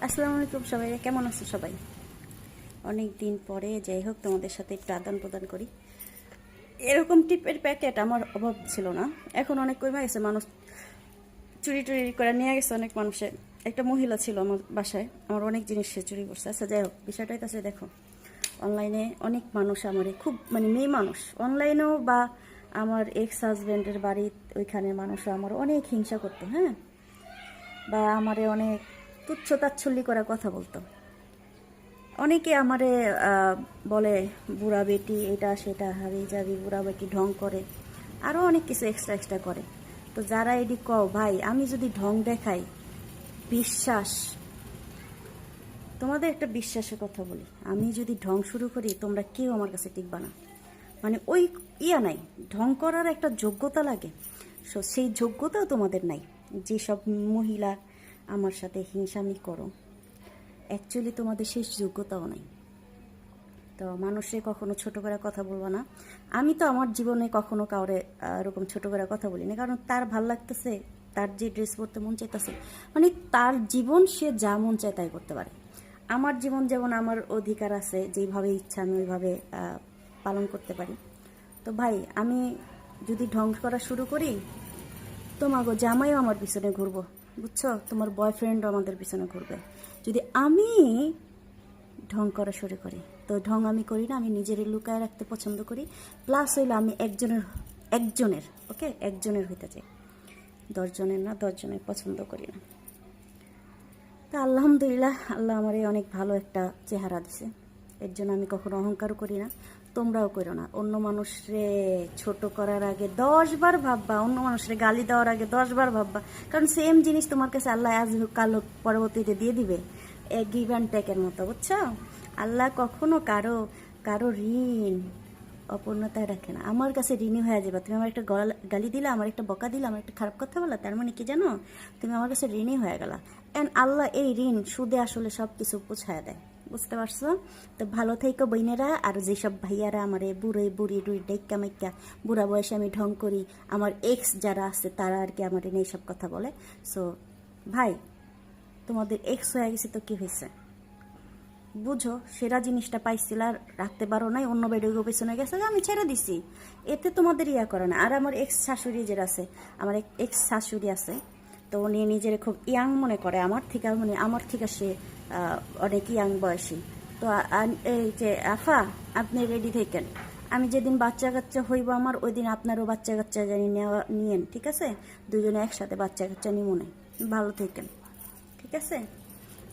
আসসালামু আলাইকুম সবাই, কেমন আছো সবাই? অনেক দিন পরে যাই হোক তোমাদের সাথে একটু আদান প্রদান করি। এরকম টিপের প্যাকেট আমার অভাব ছিল না, এখন অনেক কমে গেছে। মানুষ চুরি টুরি করে নিয়ে গেছে অনেক মানুষের। একটা মহিলা ছিল আমার বাসায়, আমার অনেক জিনিস সে চুরি করছে। আচ্ছা যাই হোক, বিষয়টাই তো আছে। দেখো, অনলাইনে অনেক মানুষ আমার খুব মেয়ে মানুষ, অনলাইনেও বা আমার এক্স হাজব্যান্ডের বাড়ির ওইখানে মানুষও আমার অনেক হিংসা করতো, হ্যাঁ, বা আমারে অনেক তুচ্ছ তাচ্ছল্য করা কথা বলতো। অনেকে আমারে বলে বুড়া বেটি, এটা সেটা, হারিয়ে যাবি, বুড়া বেটি ঢং করে, আরও অনেক কিছু এক্সট্রা এক্সট্রা করে। তো যারা এটি কও ভাই, আমি যদি ঢং দেখাই, বিশ্বাস, তোমাদের একটা বিশ্বাসের কথা বলি, আমি যদি ঢং শুরু করি তোমরা কেউ আমার কাছে টিকবা না। মানে ওই নাই, ঢং করার একটা যোগ্যতা লাগে। সো সেই যোগ্যতাও তোমাদের নাই। যেসব মহিলা আমার সাথে হিংসামি করো, অ্যাকচুয়ালি তোমাদের সেই যোগ্যতাও নাই। তো মানুষে কখনো ছোট করে কথা বলবো না। আমি তো আমার জীবনে কখনো কাউরে এরকম ছোট করে কথা বলি না, কারণ তার ভাল লাগতেছে, তার যে ড্রেস পরতে মন চাইতেছে, মানে তার জীবন, সে যা মন চায় তাই করতে পারে। আমার জীবন যেমন আমার অধিকার আছে, যেইভাবে ইচ্ছা আমি ওইভাবে পালন করতে পারি। তো ভাই, আমি যদি ঢং করা শুরু করি, তোমাকে জামাইও আমার পিছনে ঘুরবো, বুঝছো? তোমার বয়ফ্রেন্ডও আমাদের পিছনে ঘুরবে যদি আমি ঢং করা শুরু করি। তো ঢং আমি করি না, আমি নিজেরই লুকায় রাখতে পছন্দ করি। প্লাস হইলো আমি একজনের ওকে, একজনের হইতে চাই, 10 জনের না, 10 জনের পছন্দ করি না। তা আলহামদুলিল্লাহ, আল্লাহ আমারে অনেক ভালো একটা চেহারা দিছে, এর জন্য আমি কখনো অহংকারও করি না। তোমরাও করো না। অন্য মানুষরে ছোট করার আগে 10 বার ভাববা, অন্য মানুষরে গালি দেওয়ার আগে 10 বার ভাববা, কারণ সেম জিনিস তোমার কাছে আল্লাহ আজ হোক কাল হোক পরবর্তীতে দিয়ে দিবে, গিভ অ্যান্ড টেকের মতো, বুঝছো? আল্লাহ কখনো কারো কারো ঋণ অপূর্ণতায় রাখে না। আমার কাছে ঋণী হয়ে যাবে, তুমি আমার একটা গালি দিলা, আমার একটা বকা দিলা, আমার একটা খারাপ কথা বলা, তার মানে কি জানো, তুমি আমার কাছে ঋণী হয়ে গেলা। অ্যান্ড আল্লাহ এই ঋণ সুদে আসলে সব কিছু পুছায় দেয়, বুঝতে পারছো? তো ভালো থেকো বইনেরা। আর যেসব ভাইয়ারা আমারে বুড়ি বুড়ি ডুই ডেক্কা মেক্কা, বুড়া বয়সে আমি ঢং করি, আমার এক্স যারা আছে তারা আর কি আমার এনে এইসব কথা বলে। সো ভাই, তোমাদের এক্স হয়ে গেছে তো কি হয়েছে, বুঝো? সেরা জিনিসটা পাইছিল আর রাখতে পারো নাই, অন্য বেডের পেছনে গেছে, আমি ছেড়ে দিছি, এতে তোমাদের ইয়া করে না। আর আমার এক্স শাশুড়ি যেটা আছে, আমার এক্স শাশুড়ি আছে, তো উনি নিজের খুব ইয়াং মনে করে আমার থেকে, মানে আমার থেকে সে অনেক ইয়াং বয়সী। তো এই যে আফা, আপনি রেডি থাকেন, আমি যেদিন বাচ্চা কাচ্চা হইব আমার, ওই দিন আপনারও বাচ্চা কাচ্চা জানি নিয়েন, ঠিক আছে? দুজনে একসাথে বাচ্চা কাচ্চা নিমনে, ভালো থাকেন, ঠিক আছে?